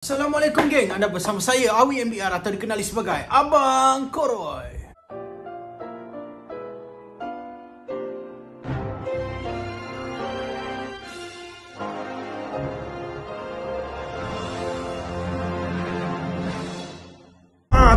Assalamualaikum geng, anda bersama saya Awi MBR atau dikenali sebagai Abang Koroy.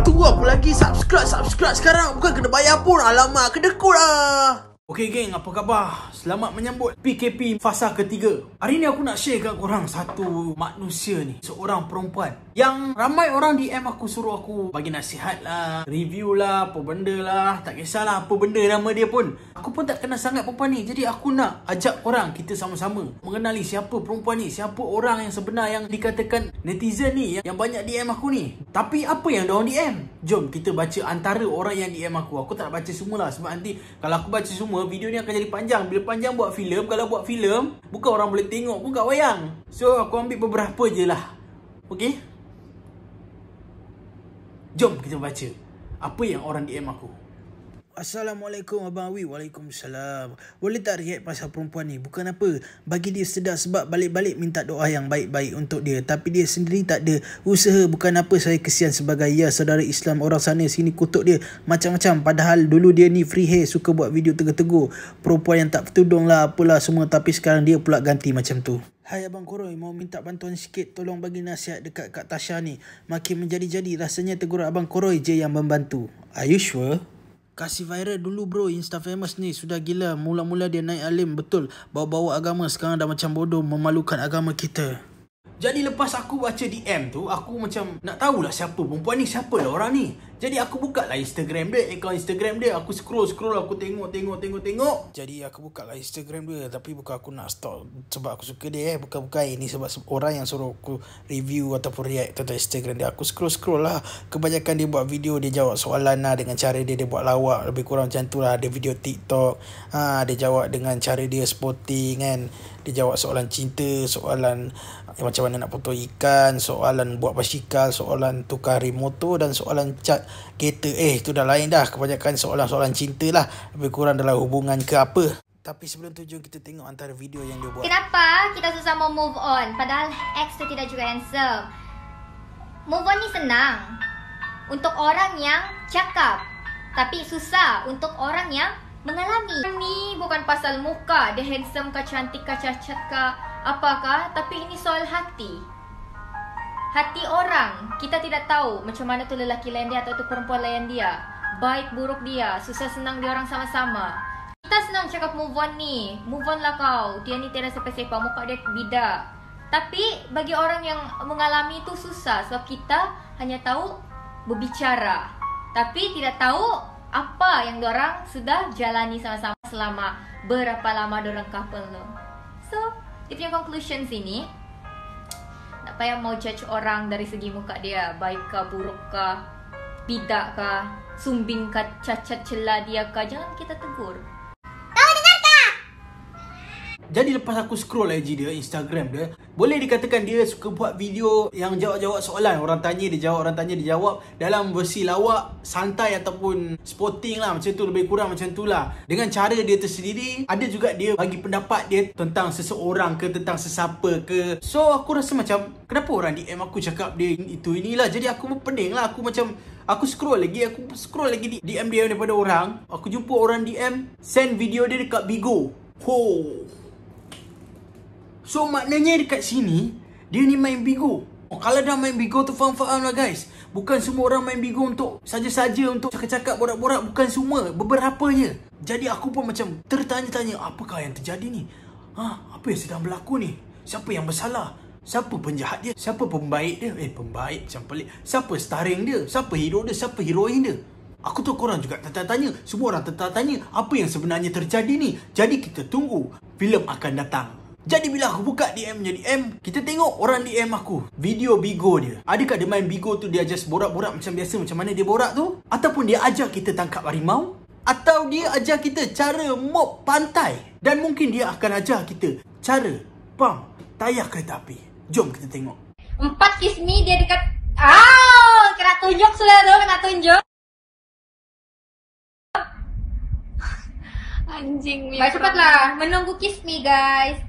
Tunggu apa lagi? Subscribe sekarang. Bukan kena bayar pun. Alamak, kedekut lah. Okey geng, apa khabar? Selamat menyambut PKP fasa ketiga. Hari ni aku nak share kat korang satu manusia ni, seorang perempuan yang ramai orang DM aku, suruh aku bagi nasihat lah, review lah, apa benda lah. Tak kisahlah apa benda nama dia pun. Aku pun tak kenal sangat perempuan ni. Jadi aku nak ajak korang, kita sama-sama mengenali siapa perempuan ni, siapa orang yang sebenar yang dikatakan netizen ni, yang banyak DM aku ni. Tapi apa yang diorang DM? Jom kita baca antara orang yang DM aku. Aku tak nak baca semualah, sebab nanti kalau aku baca semua, video ni akan jadi panjang. Bila panjang buat filem, kalau buat filem bukan orang boleh tengok pun kat wayang. So aku ambil beberapa je lah. Okey, jom kita baca apa yang orang DM aku. Assalamualaikum Abang Awi. Waalaikumsalam. Boleh tak react pasal perempuan ni? Bukan apa, bagi dia sedar sebab balik-balik minta doa yang baik-baik untuk dia, tapi dia sendiri tak ada usaha. Bukan apa, saya kesian sebagai saudara Islam. Orang sana sini kutuk dia macam-macam, padahal dulu dia ni free hair, suka buat video tegur-tegur perempuan yang tak bertudung lah, apalah semua. Tapi sekarang dia pula ganti macam tu. Hai Abang Koroy, mau minta bantuan sikit. Tolong bagi nasihat dekat Kak Tasha ni. Makin menjadi-jadi, rasanya tegur Abang Koroy je yang membantu. Are you sure? Kasih viral dulu bro, Insta famous ni sudah gila. Mula-mula dia naik alim betul, bawa-bawa agama, sekarang dah macam bodoh, memalukan agama kita. Jadi lepas aku baca DM tu, aku macam nak tahulah siapa perempuan ni, siapa lah orang ni. Jadi aku buka lah Instagram dia, akaun Instagram dia. Aku scroll, aku tengok. Jadi aku buka lah Instagram dia, tapi bukan aku nak stalk sebab aku suka dia, bukan ini sebab orang yang suruh aku review ataupun react tentang Instagram dia. Aku scroll lah. Kebanyakan dia buat video, dia jawab soalan lah dengan cara dia buat lawak, lebih kurang macam tu lah. Ada video TikTok, dia jawab dengan cara dia sporting kan. Dia jawab soalan cinta, soalan macam mana nak potong ikan, soalan buat basikal, soalan tukar remoto, dan soalan cat kereta. Itu dah lain dah. Kebanyakan soalan-soalan cinta lah, lebih kurang dalam hubungan ke apa. Tapi sebelum tu, jom kita tengok antara video yang dia buat. Kenapa kita susah mau move on padahal ex tu tidak juga handsome? Move on ni senang untuk orang yang cakap, tapi susah untuk orang yang mengalami. Ni bukan pasal muka, dia handsome kah, cantik kah, cacat kah, apakah, tapi ini soal hati. Hati orang, kita tidak tahu macam mana tu lelaki lain dia atau tu perempuan lain dia, baik buruk dia, susah senang dia orang sama-sama. Kita senang cakap move on ni, move on lah kau, dia ni tiada siapa-siapa, muka dia bidak. Tapi bagi orang yang mengalami itu susah, sebab kita hanya tahu berbicara, tapi tidak tahu apa yang diorang sudah jalani sama-sama selama berapa lama diorang couple tu. So, dia punya conclusion sini, tak payah mau judge orang dari segi muka dia, baik kah, buruk kah, bidak kah, sumbing kah, cacat celah dia kah, jangan kita tegur. Jadi lepas aku scroll IG dia, Instagram dia, boleh dikatakan dia suka buat video yang jawab-jawab soalan. Orang tanya dia jawab, orang tanya dia jawab, dalam versi lawak, santai ataupun sporting lah, macam tu, lebih kurang macam tu lah, dengan cara dia tersendiri. Ada juga dia bagi pendapat dia tentang seseorang ke, tentang sesiapa ke. So aku rasa macam, kenapa orang DM aku cakap dia itu inilah. Jadi aku pun pening lah. Aku scroll lagi di DM dia daripada orang. Aku jumpa orang DM send video dia dekat Bigo. So maknanya dekat sini dia ni main Bigo. Kalau dah main Bigo tu, faham lah guys. Bukan semua orang main Bigo untuk saja-saja, untuk cakap-cakap, borak-borak. Bukan semua, beberapa je. Jadi aku pun macam tertanya-tanya, apakah yang terjadi ni? Apa yang sedang berlaku ni? Siapa yang bersalah? Siapa penjahat dia? Siapa pembaik dia? Pembaik macam pelik. Siapa starring dia? Siapa hero dia? Siapa heroin dia? Aku tu korang juga tanya. Semua orang tanya apa yang sebenarnya terjadi ni. Jadi kita tunggu, filem akan datang. Jadi bila aku buka DM-nya DM, kita tengok orang DM aku video Bigo dia. Adakah dia main Bigo tu, dia just borak-borak macam biasa, macam mana dia borak tu? Ataupun dia ajar kita tangkap harimau? Atau dia ajar kita cara mop pantai? Dan mungkin dia akan ajar kita cara pam tayar kereta api. Jom kita tengok. 4 kiss me dia dekat. Kena tunjuk sudah tu, kena tunjuk. Anjing. Baik, cepatlah. Menunggu kiss me guys.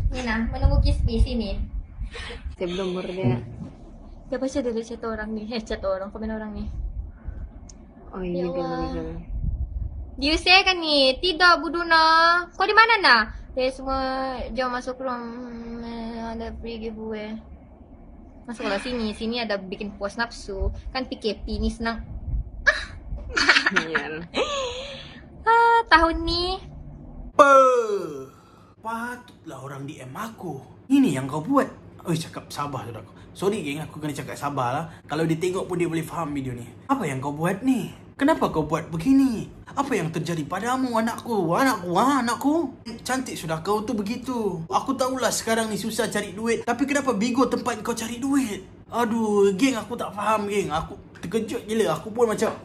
Ni nah, menunggu kiss me sini. Sebelum dia. Dia baca dulu chat orang ni. Chat orang, komen orang ni. Oh ini dia meminjam. Dia share kan ni? Tidak Buduna. Kau di mana nak? Dia semua jom masuk room. Ada free giveaway. Masuklah sini. Sini ada bikin puas nafsu. Kan PKP ni senang. Tahun ni. Patutlah orang DM aku. Ini yang kau buat. Cakap sabar tu aku. Sorry geng, aku kena cakap sabar lah. Kalau dia tengok pun dia boleh faham video ni. Apa yang kau buat ni? Kenapa kau buat begini? Apa yang terjadi padamu anakku? Anakku? Cantik sudah kau tu begitu. Aku tahulah sekarang ni susah cari duit. Tapi kenapa Bigo tempat kau cari duit? Aduh, geng aku tak faham geng. Aku terkejut gila. Aku pun macam...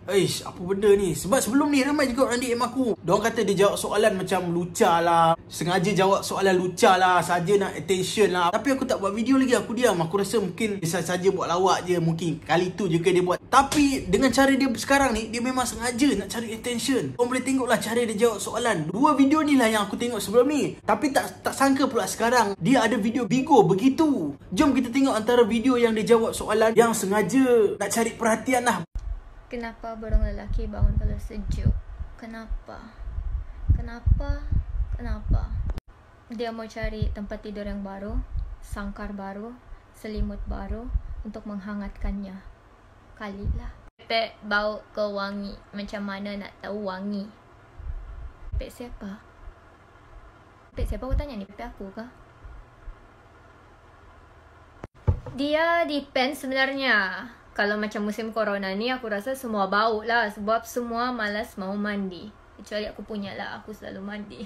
apa benda ni? Sebab sebelum ni ramai juga orang DM aku. Diorang kata dia jawab soalan macam lucah lah. Sengaja jawab soalan lucah lah. Saja nak attention lah. Tapi aku tak buat video lagi. Aku diam. Aku rasa mungkin dia saja buat lawak je. Mungkin kali tu je ke dia buat. Tapi dengan cara dia sekarang ni, dia memang sengaja nak cari attention. Korang boleh tengok lah cara dia jawab soalan. 2 video ni lah yang aku tengok sebelum ni. Tapi tak sangka pula sekarang dia ada video Bigo begitu. Jom kita tengok antara video yang dia jawab soalan yang sengaja nak cari perhatian lah. Kenapa burung lelaki bangun kalau sejuk? Kenapa? Dia mau cari tempat tidur yang baru, sangkar baru, selimut baru untuk menghangatkannya. Kalilah. Pepek bau ke wangi. Macam mana nak tahu wangi? Pepek siapa? Aku tanya ni, pepek aku kah? Dia depend sebenarnya. Kalau macam musim corona ni, aku rasa semua bau lah. Sebab semua malas mau mandi. Kecuali aku punya lah, aku selalu mandi.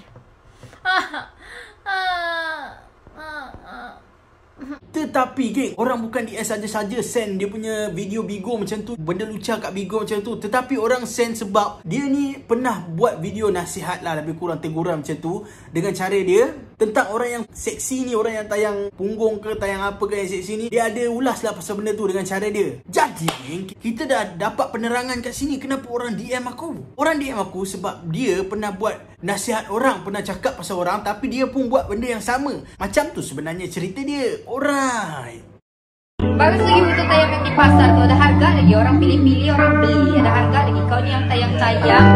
Tetapi geng, orang bukan DS saja-saja send dia punya video Bigo macam tu, benda lucah kat Bigo macam tu. Tetapi orang send sebab dia ni pernah buat video nasihat lah, lebih kurang teguran macam tu, dengan cara dia tentang orang yang seksi ni, orang yang tayang punggung ke, tayang apa ke yang seksi ni. Dia ada ulas lah pasal benda tu dengan cara dia. Jadi geng, kita dah dapat penerangan kat sini kenapa orang DM aku. Orang DM aku sebab dia pernah buat nasihat orang, pernah cakap pasal orang, tapi dia pun buat benda yang sama. Macam tu sebenarnya cerita dia. Alright. Bagus lagi untuk tayang yang di pasar tu. Ada harga lagi. Orang pilih-pilih, orang beli. Ada harga lagi. Kau ni yang tayang-tayang.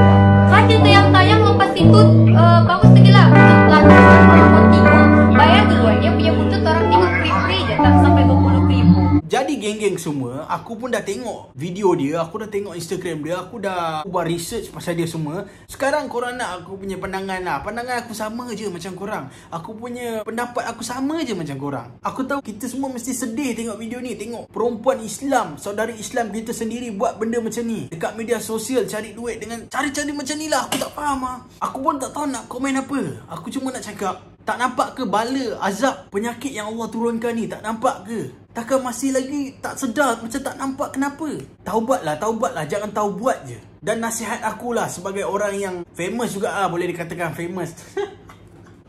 Ada tayang-tayang lepas itu bagus lagi lah. Untuk pelakon orang mau tengok. Bayar duluan. Dia punya buntut orang tengok free-free je. Tak sampai 20,000. Jadi geng-geng semua, aku pun dah tengok video dia, aku dah tengok Instagram dia, aku dah buat research pasal dia semua. Sekarang korang nak aku punya pandangan lah. Pandangan aku sama je macam korang. Aku punya pendapat aku sama je macam korang. Aku tahu kita semua mesti sedih tengok video ni. Tengok perempuan Islam, saudari Islam kita sendiri buat benda macam ni dekat media sosial, cari duit dengan cara-cara macam ni lah. Aku tak faham lah. Aku pun tak tahu nak komen apa. Aku cuma nak cakap, tak nampak ke bala, azab, penyakit yang Allah turunkan ni? Tak nampak ke? Takkan masih lagi tak sedar, macam tak nampak kenapa? Taubatlah, jangan taubat je. Dan nasihat akulah sebagai orang yang famous juga lah, boleh dikatakan famous.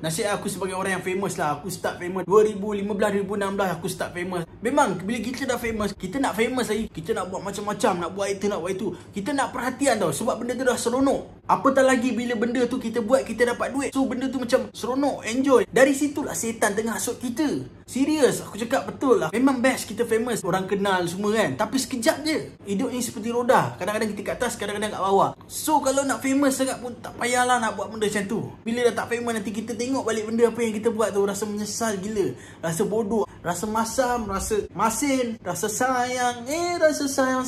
Nasihat aku sebagai orang yang famous lah. Aku start famous 2015-2016 aku start famous. Memang bila kita dah famous, kita nak famous lagi, kita nak buat macam-macam, nak buat itu, nak buat itu. Kita nak perhatian tau, sebab benda tu dah seronok. Apatah lagi bila benda tu kita buat, kita dapat duit. So benda tu macam seronok, enjoy. Dari situlah setan tengah hasut kita. Serius, aku cakap betul lah. Memang best kita famous, orang kenal semua kan. Tapi sekejap je. Hidup ni seperti roda. Kadang-kadang kita kat atas, kadang-kadang kat bawah. So kalau nak famous sangat pun tak payahlah nak buat benda macam tu. Bila dah tak famous, nanti kita tengok balik benda apa yang kita buat tu, rasa menyesal gila. Rasa bodoh, rasa masam, rasa masin, rasa sayang. Rasa sayang.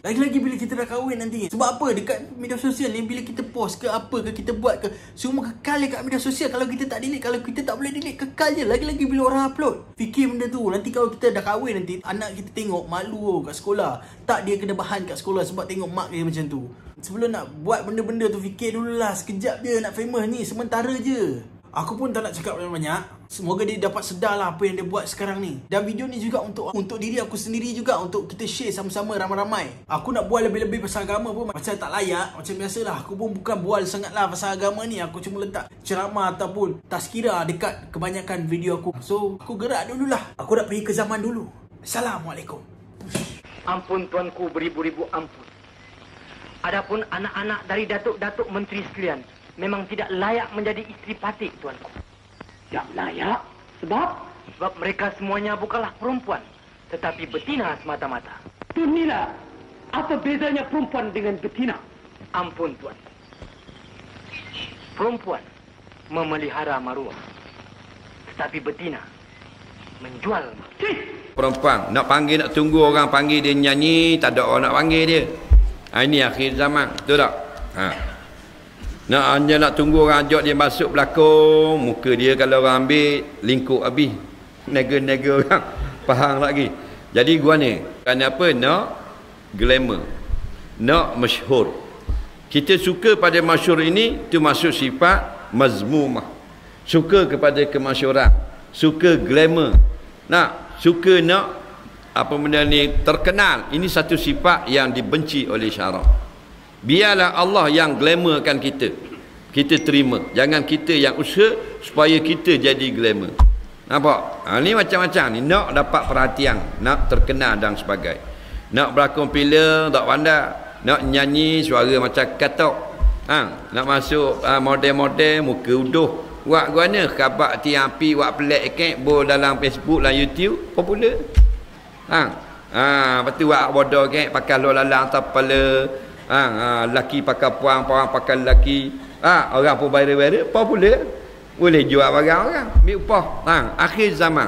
Lagi-lagi bila kita dah kahwin nanti. Sebab apa? Dekat media sosial ni, bila kita post ke apa ke, kita buat ke, semua kekal dekat media sosial. Kalau kita tak delete, kalau kita tak boleh delete, kekal je. Lagi-lagi bila orang upload. Fikir benda tu. Nanti kalau kita dah kahwin nanti, anak kita tengok malu kat sekolah. Tak, dia kena bahan kat sekolah sebab tengok mak dia macam tu. Sebelum nak buat benda-benda tu, fikir dululah. Sekejap je nak famous ni, sementara je. Aku pun tak nak cakap banyak-banyak. Semoga dia dapat sedar lah apa yang dia buat sekarang ni. Dan video ni juga untuk diri aku sendiri juga, untuk kita share sama-sama ramai-ramai. Aku nak bual lebih-lebih pasal agama pun macam tak layak. Macam biasalah, aku pun bukan bual sangat lah pasal agama ni. Aku cuma letak ceramah ataupun tazkirah dekat kebanyakan video aku. So aku gerak dululah. Aku nak pergi ke zaman dulu. Assalamualaikum. Ampun tuanku, beribu-ribu ampun. Adapun anak-anak dari datuk-datuk menteri sekalian, memang tidak layak menjadi isteri patik, tuanku. Tak layak? Sebab? Sebab mereka semuanya bukanlah perempuan, tetapi betina semata-mata. Tunila, apa bedanya perempuan dengan betina? Ampun, Tuan. Perempuan memelihara maruah, tetapi betina menjual maruah. Perempuan nak panggil, nak tunggu orang panggil dia nyanyi, tak ada orang nak panggil dia. Ini akhir zaman, betul tak? Nak hanya nak tunggu orang ajak dia masuk pelakon, muka dia kalau orang ambil lingkup habis. Nega-nega orang faham lagi. Jadi gua ni kerana apa? Nak glamour, nak masyhur. Kita suka pada masyhur ini, itu masuk sifat mazmumah. Suka kepada kemasyhuran, suka glamour. Suka nak apa benda ni terkenal. Ini satu sifat yang dibenci oleh syarak. Biarlah Allah yang glamourkan kita. Kita terima. Jangan kita yang usaha supaya kita jadi glamour. Nampak? Ni macam-macam ni. Nak dapat perhatian, nak terkenal dan sebagainya. Nak berlakon filem, tak pandai. Nak nyanyi, suara macam katok. Nak masuk model-model, muka uduh. Buat guana khabar tiang api, buat pelik kek, bol dalam Facebook dan YouTube, popular. Lepas tu buat bodoh kek, pakai lo lalang atas kepala. Laki pakai puang, puang pakai laki. Orang pun viral-viral, popular. Boleh jual barang orang, ambil upah. Akhir zaman.